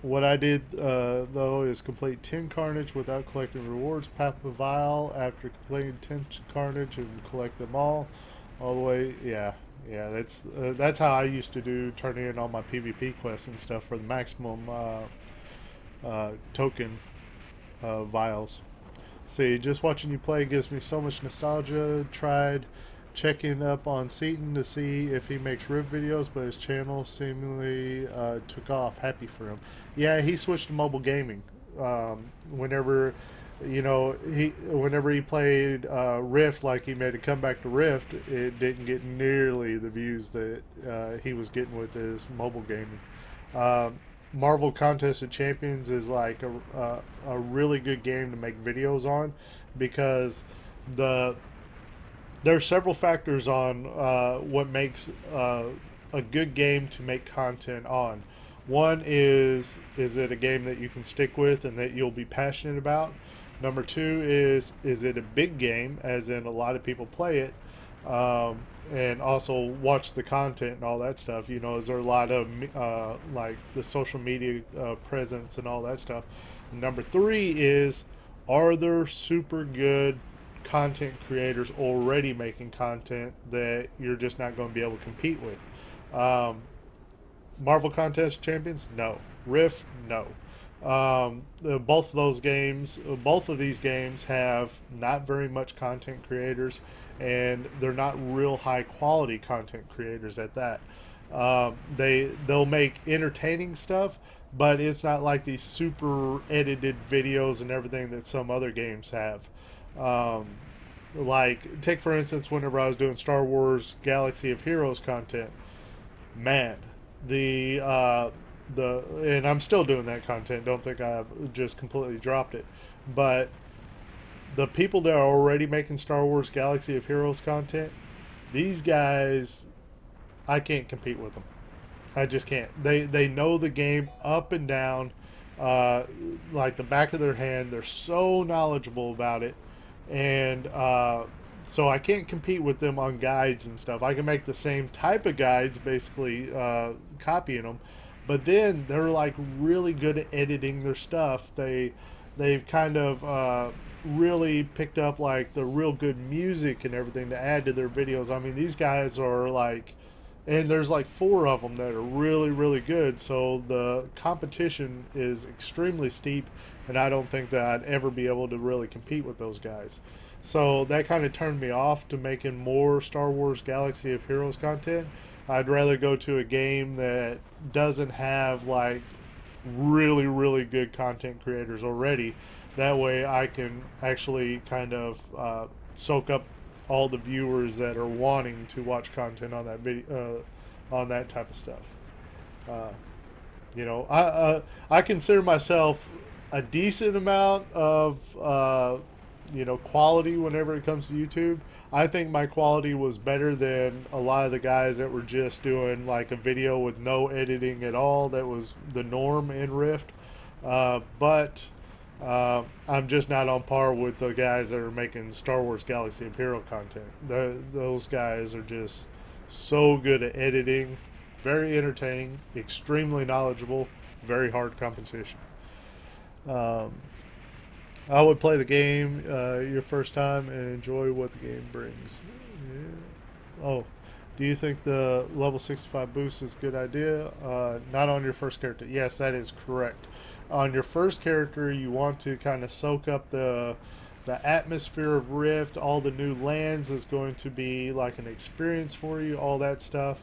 What I did, though, is complete 10 Carnage without collecting rewards. Papa Vial after completing 10 Carnage and collect them all the way. Yeah, that's how I used to do, turning in all my PvP quests and stuff for the maximum token vials. See, just watching you play gives me so much nostalgia. Tried checking up on Seaton to see if he makes Rift videos, but his channel seemingly took off. Happy for him. Yeah, he switched to mobile gaming. Whenever, whenever he played Rift, like he made a comeback to Rift, it didn't get nearly the views that he was getting with his mobile gaming. Marvel Contest of Champions is like a really good game to make videos on, because there are several factors on what makes a good game to make content on. One is it a game that you can stick with and that you'll be passionate about? Number two is it a big game, as in a lot of people play it, and also watch the content and all that stuff? Is there a lot of like the social media presence and all that stuff? And number three is, are there super good content creators already making content that you're just not going to be able to compete with? Marvel Contest Champions, no. Rift, no. Both of these games have not very much content creators, and they're not real high quality content creators at that. They'll make entertaining stuff, but it's not like these super edited videos and everything that some other games have. Like, take for instance, whenever I was doing Star Wars Galaxy of Heroes content, man, and I'm still doing that content. Don't think I've just completely dropped it. But the people that are already making Star Wars Galaxy of Heroes content, these guys, I can't compete with them. I just can't. They know the game up and down, like the back of their hand. They're so knowledgeable about it, and so I can't compete with them on guides and stuff. I can make the same type of guides, basically copying them, but then they're like really good at editing their stuff. They've kind of really picked up like the real good music and everything to add to their videos. I mean, these guys are like, and there's like 4 of them that are really, really good. So the competition is extremely steep, and I don't think that I'd ever be able to really compete with those guys. So that kind of turned me off to making more Star Wars Galaxy of Heroes content. I'd rather go to a game that doesn't have like really, really good content creators already. That way I can actually kind of soak up all the viewers that are wanting to watch content on that video, on that type of stuff. I consider myself a decent amount of quality whenever it comes to YouTube. I think my quality was better than a lot of the guys that were just doing like a video with no editing at all. That was the norm in Rift. But I'm just not on par with the guys that are making Star Wars Galaxy of Hero content. Those guys are just so good at editing, very entertaining, extremely knowledgeable, very hard competition. I would play the game your first time and enjoy what the game brings. Yeah. Oh, do you think the level 65 boost is a good idea? Not on your first character. Yes, that is correct. On your first character, you want to kind of soak up the atmosphere of Rift. All the new lands is going to be like an experience for you, all that stuff.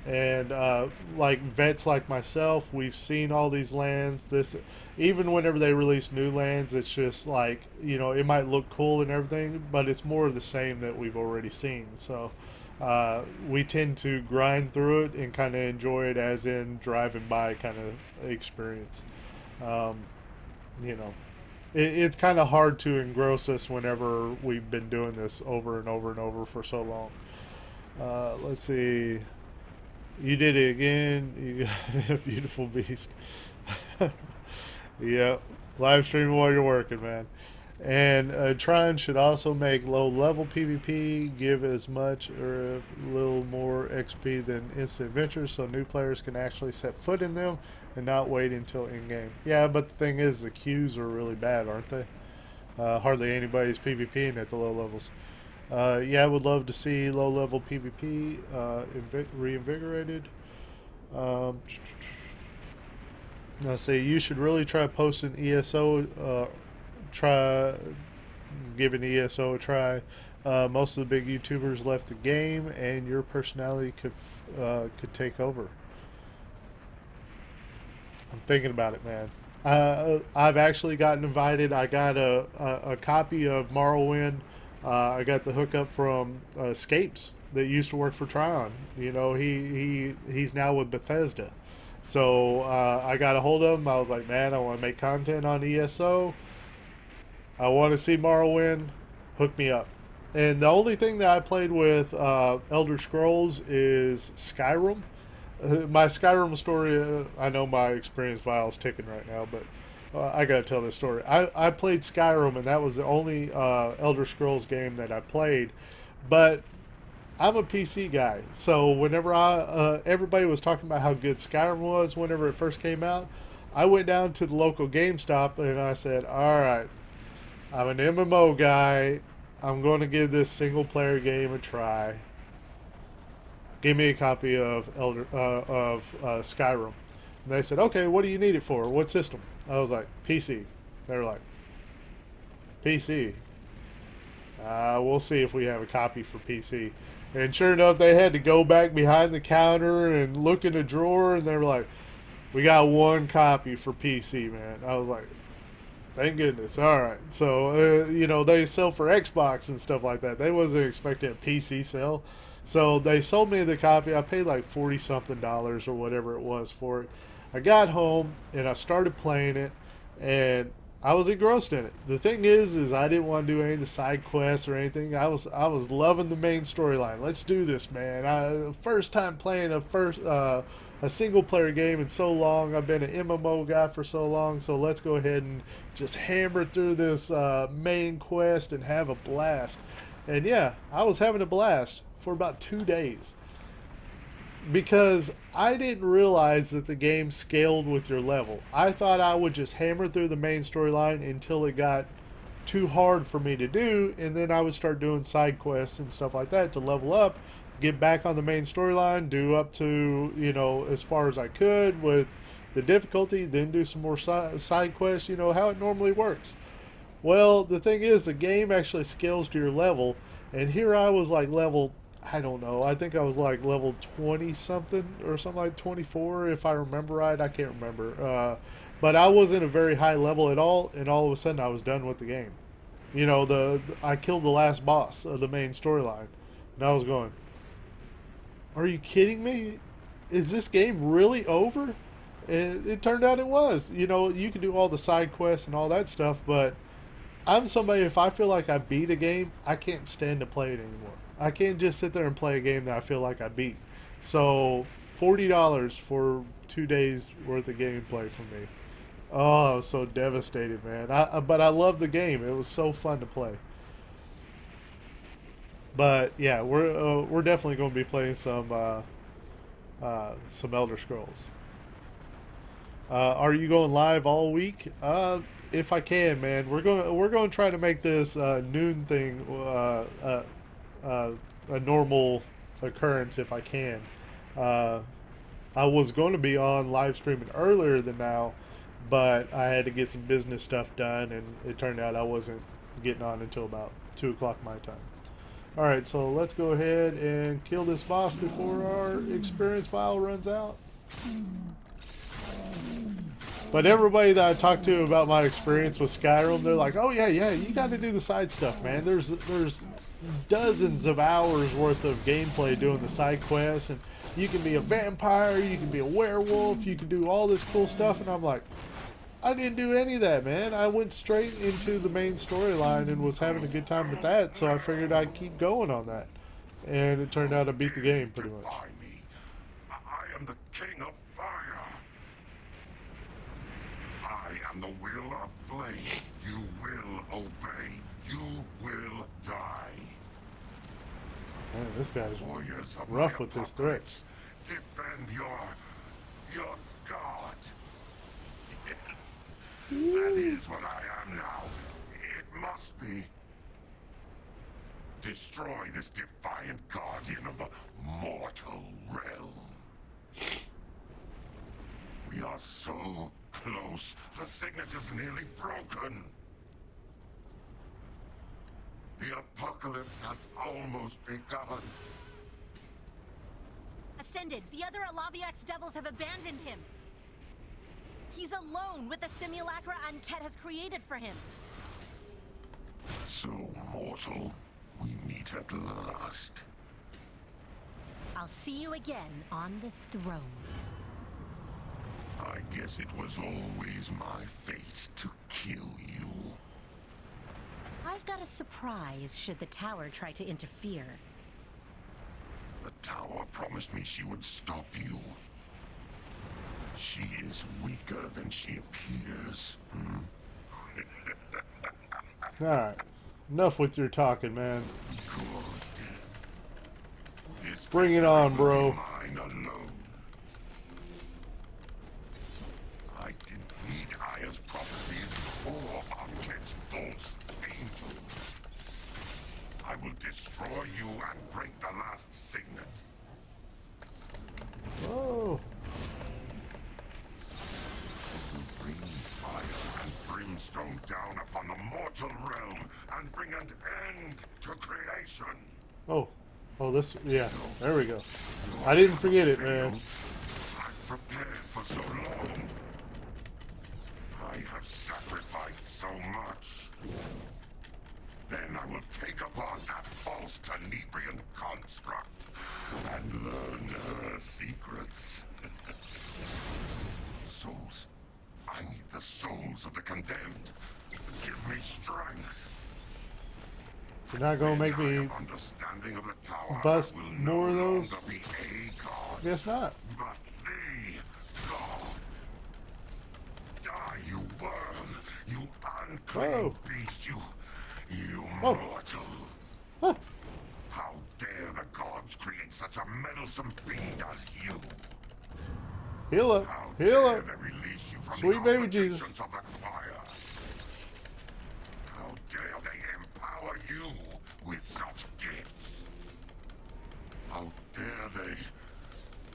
And like vets like myself, we've seen all these lands. Even whenever they release new lands, it's just like, it might look cool and everything, but it's more of the same that we've already seen. So we tend to grind through it and kind of enjoy it as in driving by kind of experience. It's kind of hard to engross us whenever we've been doing this over and over and over for so long. Let's see. You did it again. You got a beautiful beast. Yep. Live streaming while you're working, man. And Trine should also make low-level PvP, give as much or a little more XP than instant adventures, so new players can actually set foot in them and not wait until in-game. Yeah, but the thing is, the queues are really bad, aren't they? Hardly anybody's PvPing at the low levels. Yeah, I would love to see low-level PvP reinvigorated. I say you should really try posting ESO. Try giving ESO a try. Most of the big YouTubers left the game, and your personality could take over. I'm thinking about it, man. I've actually gotten invited. I got a copy of Morrowind. I got the hookup from Scapes that used to work for Trion. You know, he's now with Bethesda. So I got a hold of him. I was like, man, I want to make content on ESO. I want to see Morrowind. Hook me up. And the only thing that I played with Elder Scrolls is Skyrim. My Skyrim story, I know my experience file is ticking right now, but I gotta tell this story. I played Skyrim, and that was the only Elder Scrolls game that I played. But I'm a PC guy, so whenever everybody was talking about how good Skyrim was whenever it first came out, I went down to the local GameStop and I said, "All right, I'm an MMO guy. I'm going to give this single player game a try. Give me a copy of Skyrim." And they said, "Okay, what do you need it for? What system?" I was like, "PC." They were like, "PC? We'll see if we have a copy for PC." And sure enough, they had to go back behind the counter and look in the drawer, and they were like, "We got one copy for PC, man." I was like, thank goodness. All right. So, you know, they sell for Xbox and stuff like that. They wasn't expecting a PC sale. So they sold me the copy. I paid like 40 something dollars or whatever it was for it. I got home and I started playing it, and I was engrossed in it. The thing is I didn't want to do any of the side quests or anything. I was loving the main storyline. Let's do this, man. First time playing a single player game in so long. I've been an MMO guy for so long, so let's go ahead and just hammer through this main quest and have a blast. And yeah, I was having a blast for about 2 days, because I didn't realize that the game scaled with your level. I thought I would just hammer through the main storyline until it got too hard for me to do, and then I would start doing side quests and stuff like that to level up, get back on the main storyline, do up to, you know, as far as I could with the difficulty, then do some more side quests, you know, how it normally works. Well, the thing is, the game actually scales to your level, and here I was like level, I don't know, I think I was like level 20 something or something, like 24 if I remember right. I can't remember. But I wasn't a very high level at all, and all of a sudden I was done with the game. You know, I killed the last boss of the main storyline, and I was going, are you kidding me? Is this game really over? And it turned out it was. You know, you can do all the side quests and all that stuff, but I'm somebody, if I feel like I beat a game, I can't stand to play it anymore. I can't just sit there and play a game that I feel like I beat. So, $40 for 2 days worth of gameplay for me. Oh, I was so devastated, man. But I loved the game. It was so fun to play. But yeah, we're definitely going to be playing some Elder Scrolls. Are you going live all week? If I can, man. We're going to try to make this noon thing a normal occurrence if I can. I was going to be on live streaming earlier than now, but I had to get some business stuff done, and it turned out I wasn't getting on until about 2 o'clock my time. Alright, so let's go ahead and kill this boss before our experience file runs out. But everybody that I talked to about my experience with Skyrim, they're like, "Oh yeah, you got to do the side stuff, man. There's dozens of hours worth of gameplay doing the side quests, and you can be a vampire, you can be a werewolf, you can do all this cool stuff." And I'm like, I didn't do any of that, man. I went straight into the main storyline and was having a good time with that, so I figured I'd keep going on that. And it turned out I beat the game pretty much. Me. I am the king of fire. I am the will of flame. You will obey. You will die. Man, this guy's Warriors of rough my with his apocalypse, threats. defend your god. Yes, that is what I am now. It must be. Destroy this defiant guardian of the mortal realm. We are so close. The signet is nearly broken. The apocalypse has almost begun. Ascended, the other Alaviax devils have abandoned him. He's alone with the simulacra Anket has created for him. So, mortal, we meet at last. I'll see you again on the throne. I guess it was always my fate to kill you. I've got a surprise should the tower try to interfere. The tower promised me she would stop you. She is weaker than she appears. Alright. Enough with your talking, man. This Bring it on, bro. mine alone. I didn't need Aya's prophecies or Anket's false angel. I will destroy you and break the last signet. Oh. Bring fire and brimstone down upon the mortal realm and bring an end to creation. Oh. Oh, this. Yeah. There we go. I didn't forget it, man. I've prepared for so long. I have sacrificed so much. Then I will take apart that false Tenebrian construct and learn her secrets. Souls. I need the souls of the condemned. Give me strength. You're not gonna make me Understanding of the tower bust will more of no those? longer be a god, Guess not. but the god. Die, you worm! You unclean Whoa. beast! You Oh. mortal! Huh. How dare the gods create such a meddlesome fiend as you? Heal up. How Heal dare up. they release you from Sweet the baby Jesus. obligations of the choir? How dare they empower you with such gifts? How dare they?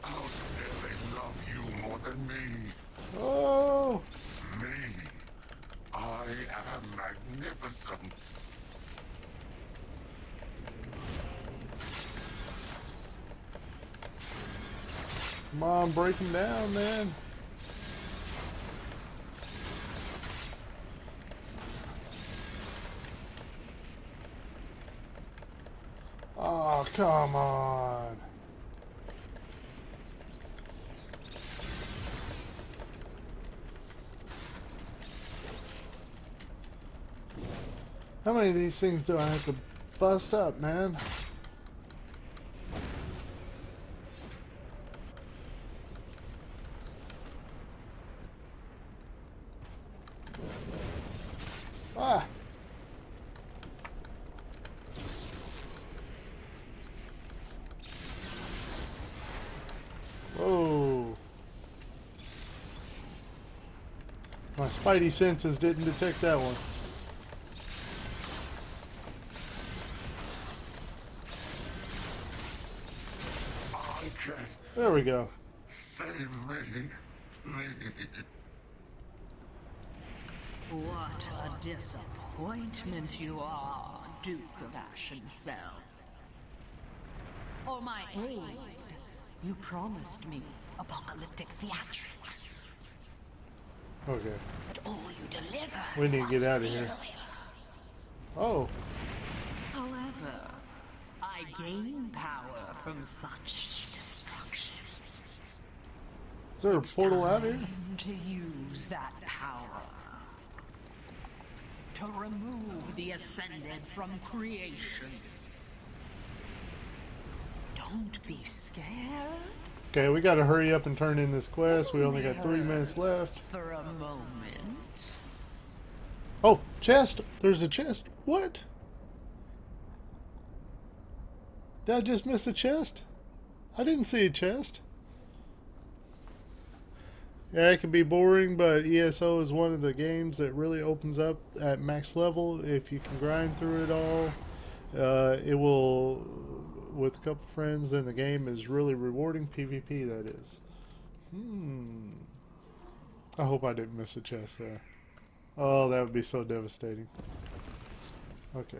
How dare they love you more than me? Oh. Me? I am magnificent. Come on, break him down, man. Oh, come on. How many of these things do I have to bust up, man? Ah! Whoa! My spidey senses didn't detect that one. Anke, There we go. save me, please. What a disappointment you are, Duke of Ashenfell. For my aid, you promised me apocalyptic theatrics. Okay. But all you delivered We need to get was out of here. failure. Oh. However, I gain power from such destruction. Is there a portal out here? Time to use that power. To remove the Ascended from creation. Don't be scared. Okay, we gotta hurry up and turn in this quest. We only got 3 minutes Hurts left. For a moment. Oh, chest! There's a chest. What? Did I just miss a chest? I didn't see a chest. Yeah, it can be boring, but ESO is one of the games that really opens up at max level. If you can grind through it all, it will, with a couple friends, then the game is really rewarding. PvP, that is. I hope I didn't miss a chest there. Oh, that would be so devastating. Okay.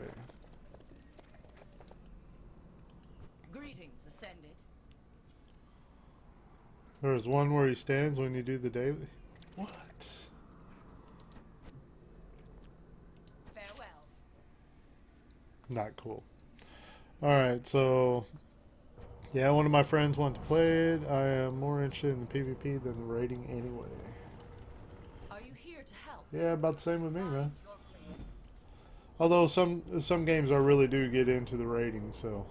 Greetings, Ascended. There's one where he stands when you do the daily. What? Farewell. Not cool. Alright, so yeah, one of my friends wanted to play it. I am more interested in the PvP than the raiding anyway. Are you here to help? Yeah, about the same with me, man. Your plans. Although some games I really do get into the rating, so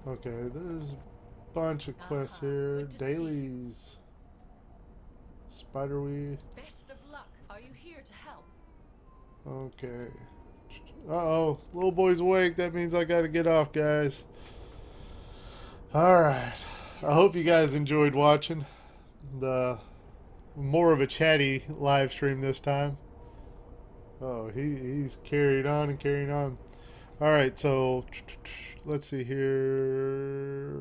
okay, there's a bunch of quests here. Good to see you. Dailies. Spiderweed. Best of luck. Are you here to help? Okay. Uh-oh. Little boy's awake. That means I gotta get off, guys. Alright. I hope you guys enjoyed watching the more of a chatty live stream this time. Oh, he's carried on and carrying on. Alright, so let's see here.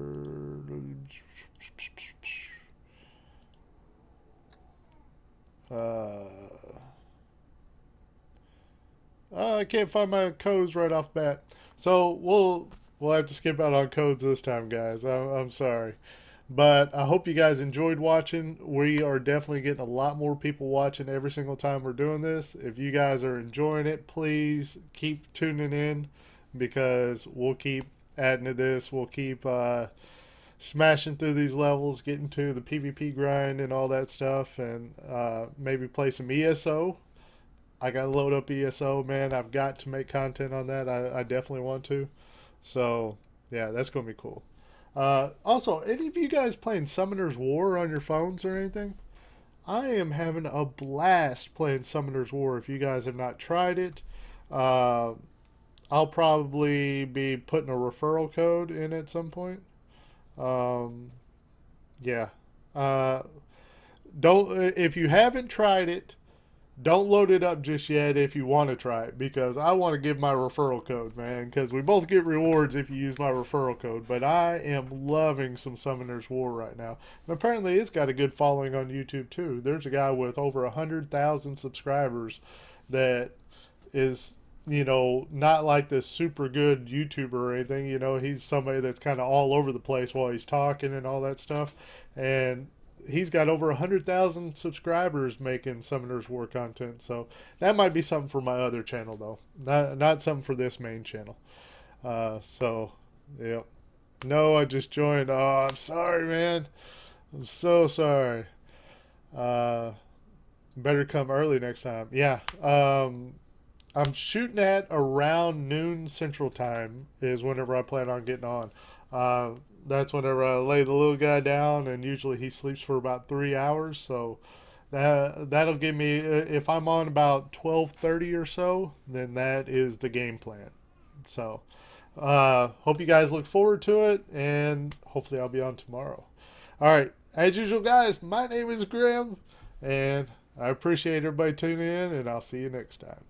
I can't find my codes right off the bat. So we'll have to skip out on codes this time, guys. I'm sorry. But I hope you guys enjoyed watching. We are definitely getting a lot more people watching every single time we're doing this. If you guys are enjoying it, please keep tuning in because we'll keep adding to this. We'll keep smashing through these levels, getting to the PvP grind and all that stuff, and maybe play some ESO. I gotta load up ESO, man. I've got to make content on that. I definitely want to. So yeah, that's gonna be cool. Also, any of you guys playing Summoner's War on your phones or anything? I am having a blast playing Summoner's War. If you guys have not tried it, I'll probably be putting a referral code in at some point. Yeah. Don't, if you haven't tried it, don't load it up just yet if you want to try it, because I want to give my referral code, man, because we both get rewards if you use my referral code. But I am loving some Summoner's War right now. And apparently it's got a good following on YouTube too. There's a guy with over 100,000 subscribers that is, you know, not like this super good YouTuber or anything. You know, he's somebody that's kind of all over the place while he's talking and all that stuff. And he's got over 100,000 subscribers making Summoner's War content. So that might be something for my other channel, though. Not something for this main channel. So, yeah. No, I just joined. Oh, I'm sorry, man. I'm so sorry. Better come early next time. Yeah. I'm shooting at around noon Central Time is whenever I plan on getting on. That's whenever I lay the little guy down, and usually he sleeps for about 3 hours. So that'll give me, if I'm on about 12:30 or so, then that is the game plan. So hope you guys look forward to it, and hopefully I'll be on tomorrow. All right, as usual, guys, my name is Grim, and I appreciate everybody tuning in, and I'll see you next time.